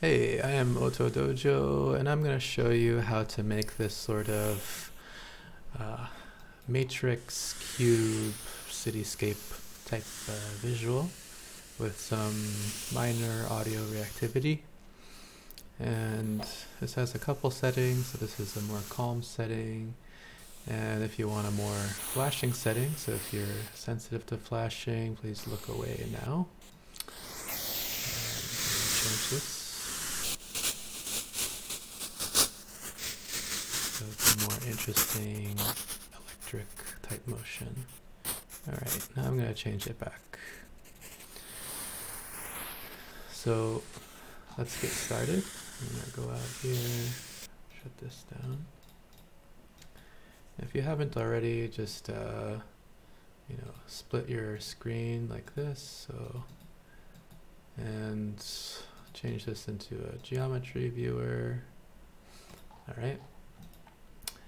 Hey, I am Otodojo, and I'm going to show you how to make this sort of matrix cube cityscape type visual with some minor audio reactivity. And this has a couple settings, so this is a more calm setting. And if you want a more flashing setting, so if you're sensitive to flashing, please look away now. And change this. So it's a more interesting electric type motion. Alright, now I'm going to change it back. So let's get started. I'm going to go out here, shut this down. If you haven't already, just split your screen like this, and change this into a geometry viewer. Alright.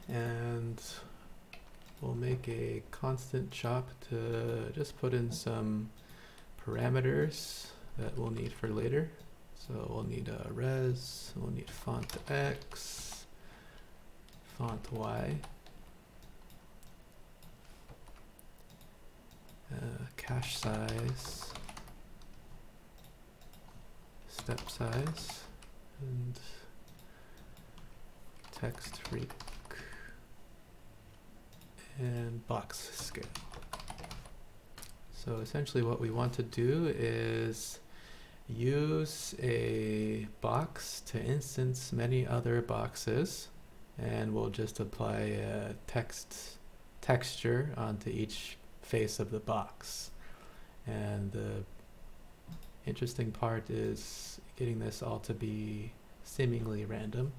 And we'll make a constant chop to just put in some parameters that we'll need for later. So we'll need a res, we'll need font X, font Y, cache size, step size, and text freak, and box scale. So essentially what we want to do is use a box to instance many other boxes, and we'll just apply a texture onto each face of the box. And the interesting part is getting this all to be seemingly random.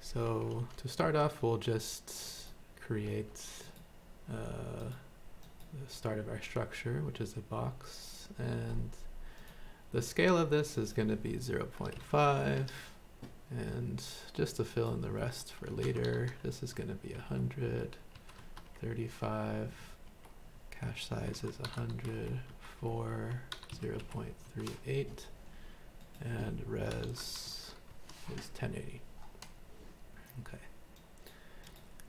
So to start off, we'll just create the start of our structure, which is a box, and the scale of this is going to be 0.5, and just to fill in the rest for later, this is going to be 100, 35, cache size is 100, 4, 0.38, and res is 1080. Okay,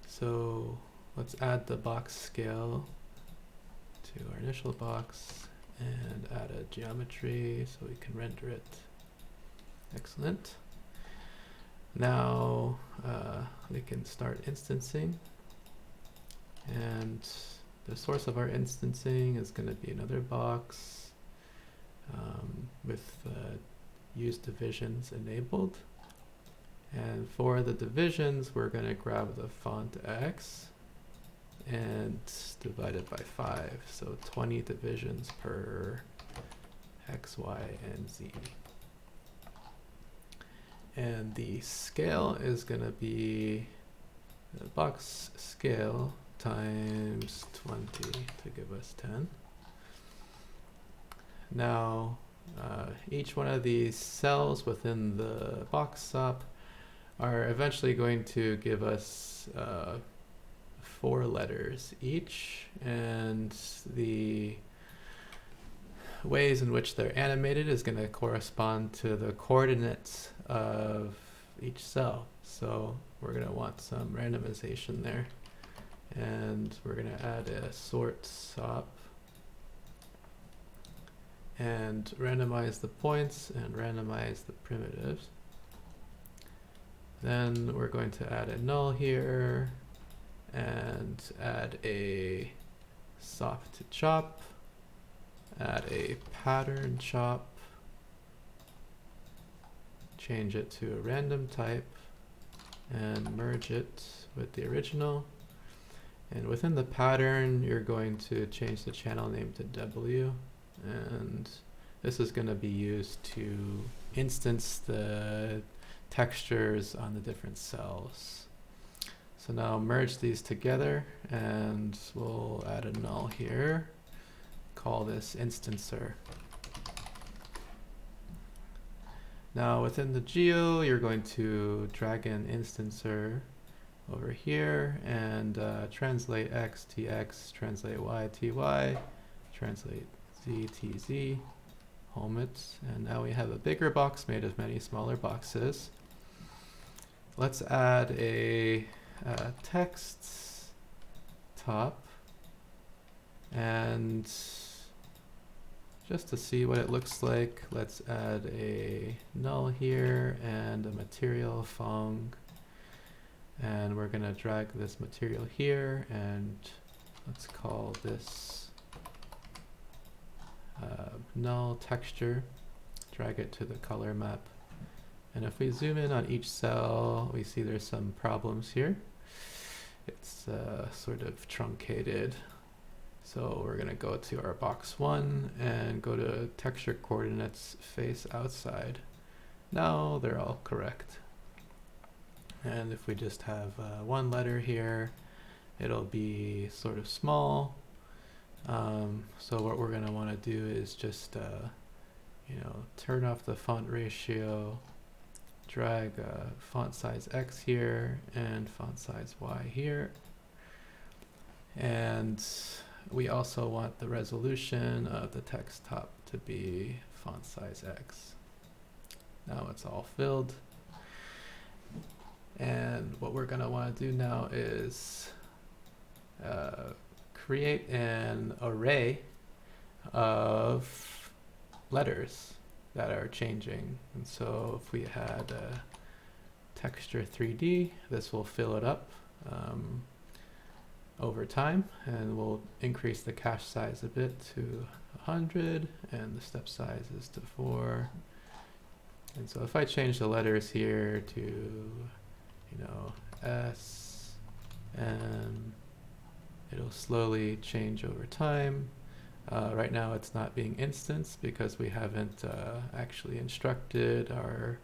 so let's add the box scale to our initial box and add a geometry so we can render it. Excellent. Now we can start instancing, and the source of our instancing is going to be another box with use divisions enabled. And for the divisions, we're going to grab the font X and divide it by 5. So 20 divisions per X, Y, and Z. And the scale is going to be the box scale times 20 to give us 10. Now, each one of these cells within the box SOP are eventually going to give us 4 letters each, and the ways in which they're animated is going to correspond to the coordinates of each cell. So we're going to want some randomization there, and we're going to add a sort SOP and randomize the points and randomize the primitives. Then we're going to add a null here and add a soft chop, add a pattern chop, change it to a random type, and merge it with the original. And within the pattern, you're going to change the channel name to W, and this is going to be used to instance the textures on the different cells. So now merge these together, and we'll add a null here. Call this instancer. Now within the geo, you're going to drag in instancer over here and translate x tx, translate y ty, translate z tz, home it, and now we have a bigger box made of many smaller boxes. Let's add a text top, and just to see what it looks like, let's add a null here and a material fong, and we're gonna drag this material here, and let's call this null texture, drag it to the color map. And if we zoom in on each cell, we see there's some problems here. It's sort of truncated. So we're going to go to our box 1 and go to texture coordinates face outside. Now they're all correct. And if we just have one letter here, it'll be sort of small. So what we're going to want to do is just turn off the font ratio, drag font size X here and font size Y here. And we also want the resolution of the text top to be font size X. Now it's all filled. And what we're going to want to do now is create an array of letters that are changing. And so if we had texture 3D, this will fill it up over time, and we'll increase the cache size a bit to 100, and the step size is to 4. And so if I change the letters here to, S, M, it'll slowly change over time. Right now it's not being instanced because we haven't actually instructed our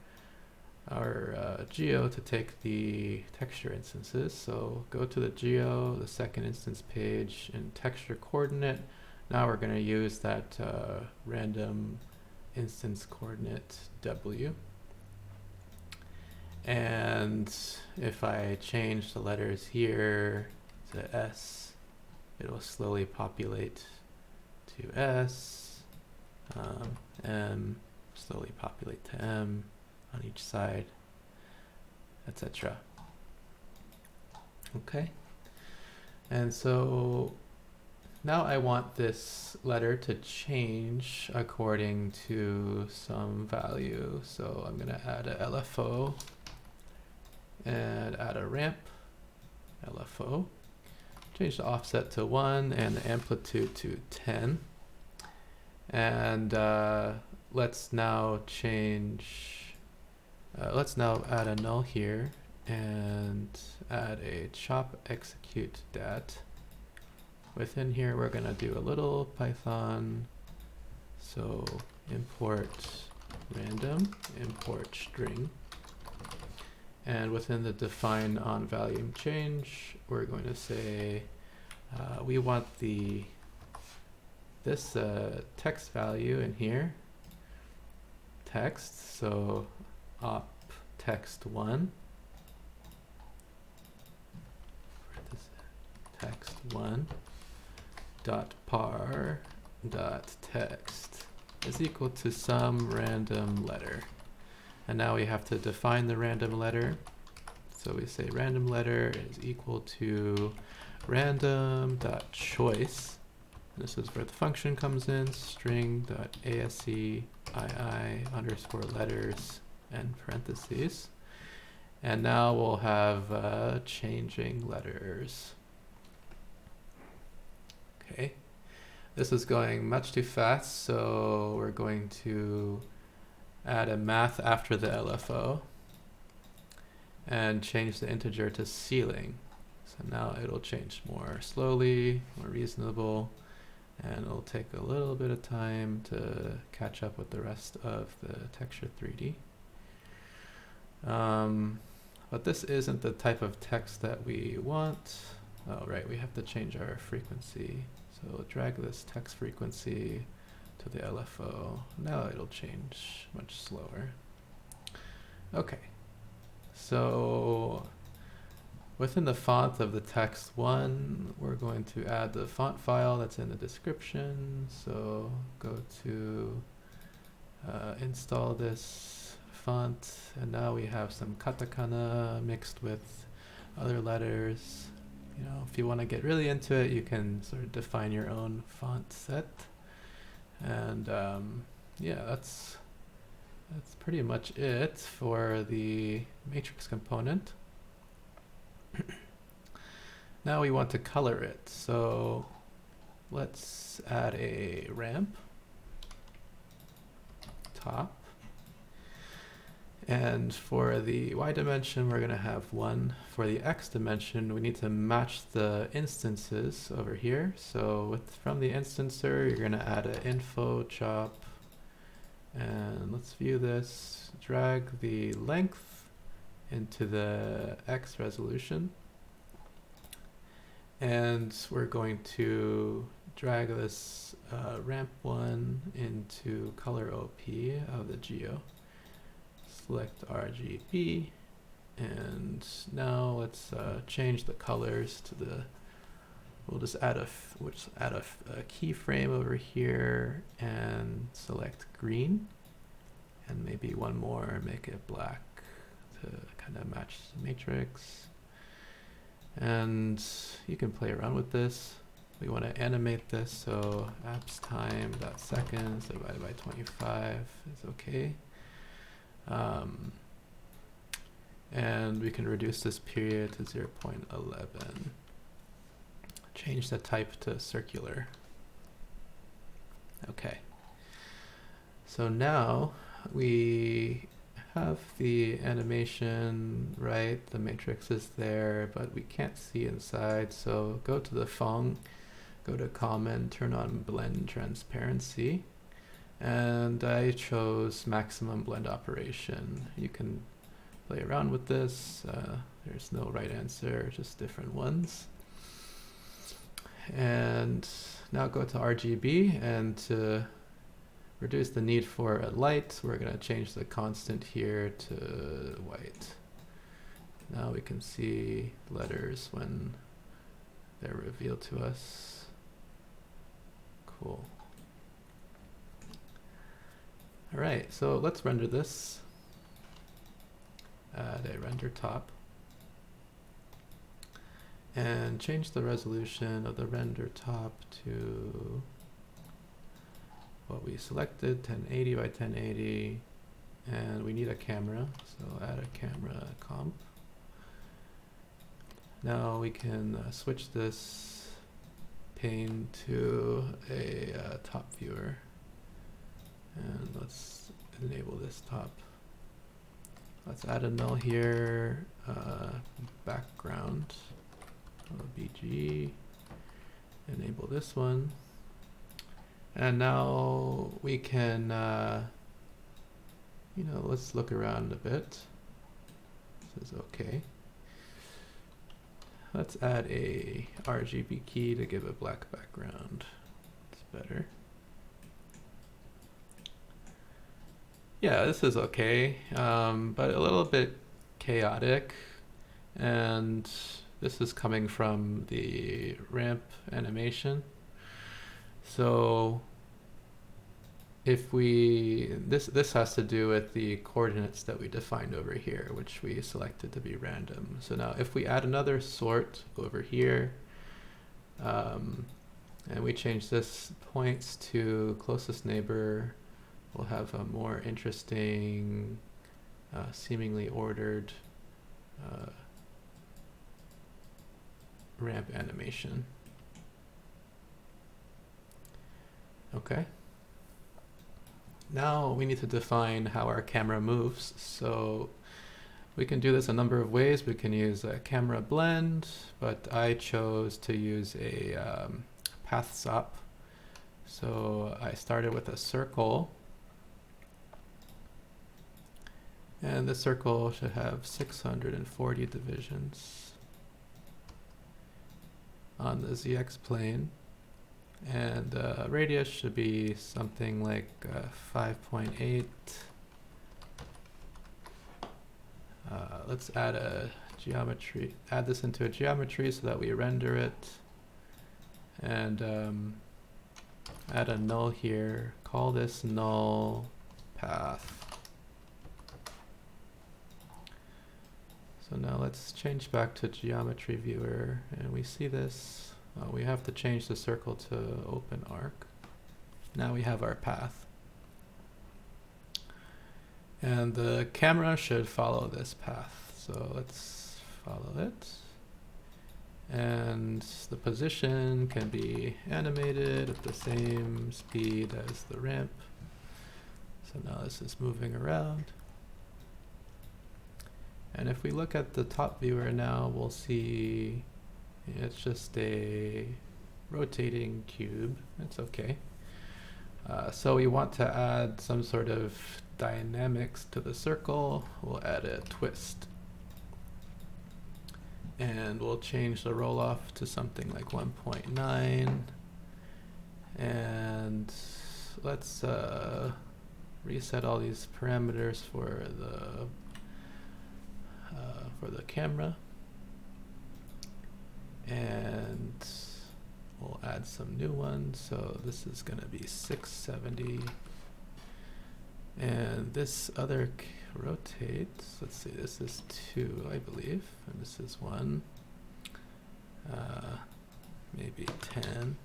geo to take the texture instances. So go to the geo, the second instance page, in texture coordinate. Now we're going to use that random instance coordinate W. And if I change the letters here to S, it will slowly populate to S, M, slowly populate to M on each side, etc. Okay, and so now I want this letter to change according to some value. So I'm going to add a LFO and add a ramp, LFO. Change the offset to 1 and the amplitude to 10. And let's now add a null here and add a chop execute dat. Within here we're going to do a little Python. So import random, import string. And within the define on volume change, we're going to say we want this text value in here, text, so op text 1, text 1 dot par dot text is equal to some random letter. And now we have to define the random letter. So we say random letter is equal to random.choice. This is where the function comes in, string.ascii underscore letters and parentheses. And now we'll have changing letters. Okay, this is going much too fast, so we're going to add a math after the LFO and change the integer to ceiling. So now it'll change more slowly, more reasonable, and it'll take a little bit of time to catch up with the rest of the texture 3D. But this isn't the type of text that we want. Oh, right, we have to change our frequency. So we'll drag this text frequency to the LFO. Now it'll change much slower. Okay, so within the font of the text 1, we're going to add the font file that's in the description. So go to install this font, and now we have some katakana mixed with other letters. You know, if you want to get really into it, you can sort of define your own font set. And yeah, that's pretty much it for the matrix component. Now we want to color it, so let's add a ramp top. And for the y dimension, we're going to have 1. For the x dimension, we need to match the instances over here. So from the instancer, you're going to add an info chop. And let's view this. Drag the length into the x resolution. And we're going to drag this ramp 1 into color OP of the geo. Select RGB, and now let's change the colors to the. We'll just add a keyframe over here and select green, and maybe one more, make it black to kind of match the matrix. And you can play around with this. We want to animate this, so apps time .seconds divided by 25 is okay. And we can reduce this period to 0.11. Change the type to circular. Okay. So now we have the animation, right? The matrix is there, but we can't see inside. So go to the phone, go to common, turn on blend transparency. And I chose maximum blend operation. You can play around with this. There's no right answer, just different ones. And now go to RGB, and to reduce the need for a light, we're going to change the constant here to white. Now we can see letters when they're revealed to us. Cool. All right, so let's render this. Add a render top. And change the resolution of the render top to what we selected, 1080 by 1080. And we need a camera, so add a camera comp. Now we can switch this pane to a top viewer. And let's enable this top. Let's add a null here, background, BG, enable this one. And now we can, you know, let's look around a bit. This is okay. Let's add a RGB key to give a black background. It's better. Yeah, this is okay, but a little bit chaotic. And this is coming from the ramp animation. So if we, this has to do with the coordinates that we defined over here, which we selected to be random. So now if we add another sort over here, and we change this points to closest neighbor, we'll have a more interesting, seemingly ordered ramp animation. Okay. Now we need to define how our camera moves. So we can do this a number of ways. We can use a camera blend, but I chose to use a path stop. So I started with a circle. And the circle should have 640 divisions on the ZX plane. And radius should be something like 5.8. Let's add a geometry, add this into a geometry so that we render it. And add a null here, call this null path. So now let's change back to geometry viewer, and we see this. We have to change the circle to open arc. Now we have our path. And the camera should follow this path. So let's follow it. And the position can be animated at the same speed as the ramp. So now this is moving around. And if we look at the top viewer now, we'll see it's just a rotating cube. It's okay. So we want to add some sort of dynamics to the circle. We'll add a twist. And we'll change the roll off to something like 1.9. And let's reset all these parameters for the camera. And we'll add some new ones. So this is going to be 670. And this other rotates. Let's see, this is 2, I believe. And this is 1. Maybe 10.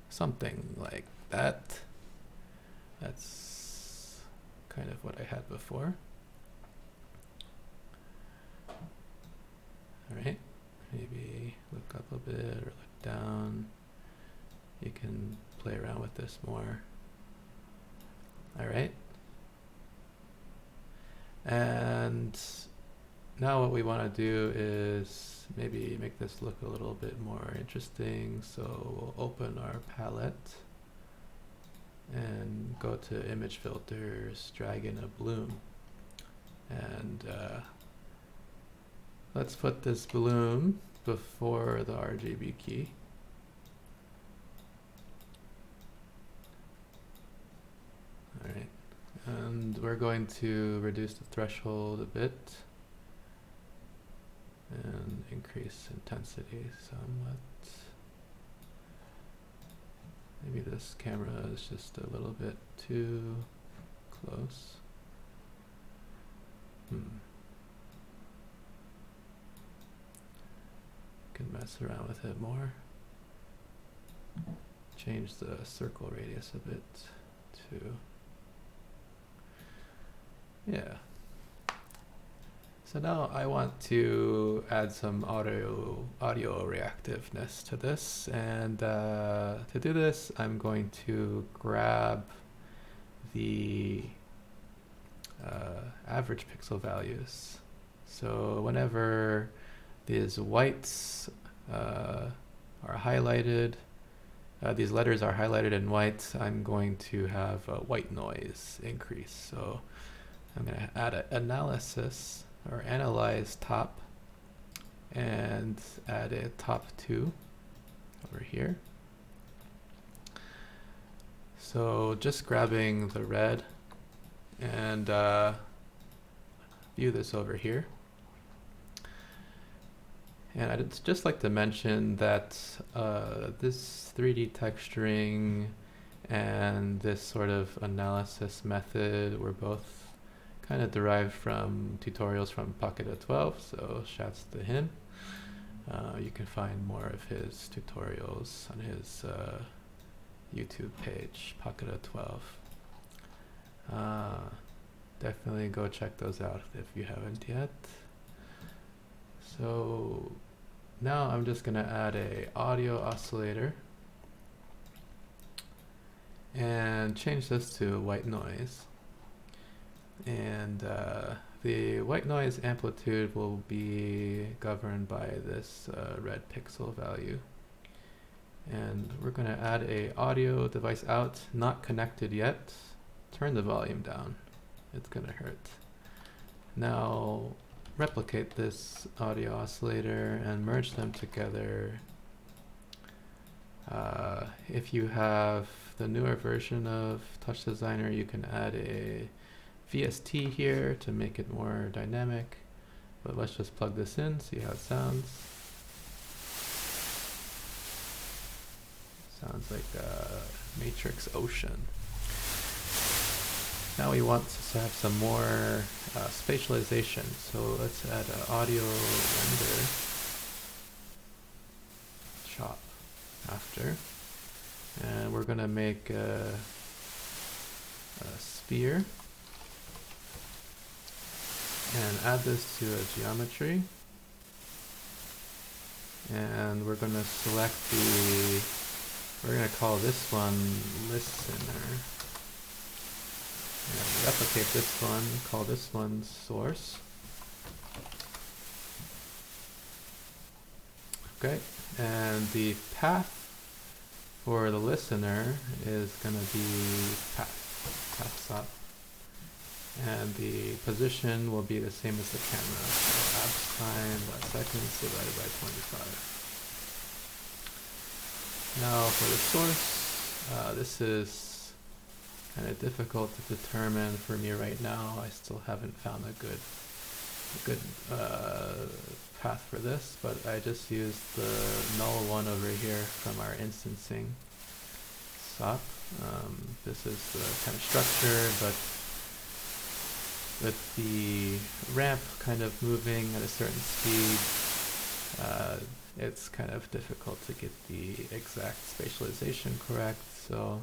Something like that. That's kind of what I had before. Alright, maybe look up a bit or look down. You can play around with this more. Alright. And now what we want to do is maybe make this look a little bit more interesting. So we'll open our palette and go to image filters, drag in a bloom. And let's put this bloom before the RGB key. Alright, and we're going to reduce the threshold a bit and increase intensity somewhat. Maybe this camera is just a little bit too close. Can mess around with it more. Change the circle radius a bit too. Yeah. So now I want to add some audio reactiveness to this, and to do this I'm going to grab the average pixel values. So whenever these whites are highlighted, these letters are highlighted in white, I'm going to have a white noise increase. So I'm going to add an analysis or analyze top and add a top 2 over here. So just grabbing the red and view this over here. And I'd just like to mention that this 3D texturing and this sort of analysis method were both kind of derived from tutorials from Pocket12, so shouts to him. You can find more of his tutorials on his YouTube page, Pocket12. Definitely go check those out if you haven't yet. So now I'm just going to add a audio oscillator and change this to white noise. And the white noise amplitude will be governed by this red pixel value. And we're going to add a audio device out, not connected yet. Turn the volume down. It's going to hurt. Now replicate this audio oscillator and merge them together. If you have the newer version of TouchDesigner, you can add a VST here to make it more dynamic, but let's just plug this in, see how it sounds. Sounds like a Matrix Ocean. Now we want to have some more spatialization. So let's add an audio render chop after. And we're going to make a sphere and add this to a geometry. And we're going to select we're going to call this one listener. And replicate this one, call this one source. Okay, and the path for the listener is going to be path up. And the position will be the same as the camera. So abs time by seconds divided by 25. Now for the source, this is kind of difficult to determine for me right now. I still haven't found a good path for this, but I just used the null one over here from our instancing SOP. This is the kind of structure, but with the ramp kind of moving at a certain speed, it's kind of difficult to get the exact spatialization correct. So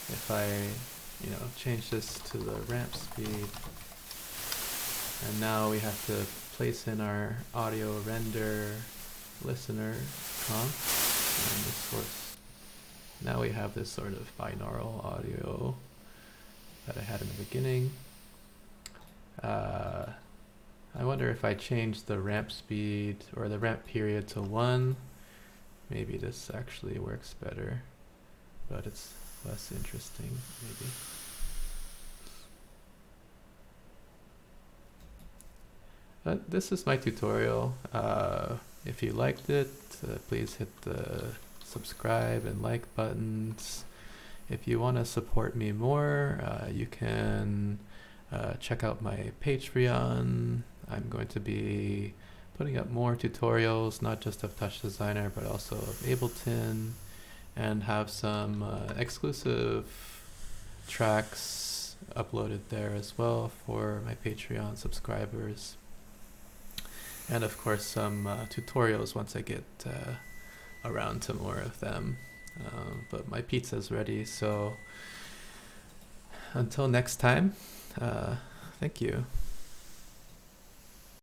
if I, change this to the ramp speed, and now we have to place in our audio render listener comp and the source. Now we have this sort of binaural audio that I had in the beginning. I wonder if I change the ramp speed or the ramp period to 1, maybe this actually works better, but it's less interesting maybe. But this is my tutorial. If you liked it, please hit the subscribe and like buttons. If you want to support me more, you can check out my Patreon. I'm going to be putting up more tutorials, not just of TouchDesigner, but also of Ableton, and have some exclusive tracks uploaded there as well for my Patreon subscribers. And of course some tutorials once I get around to more of them. But my pizza's ready, so until next time, thank you.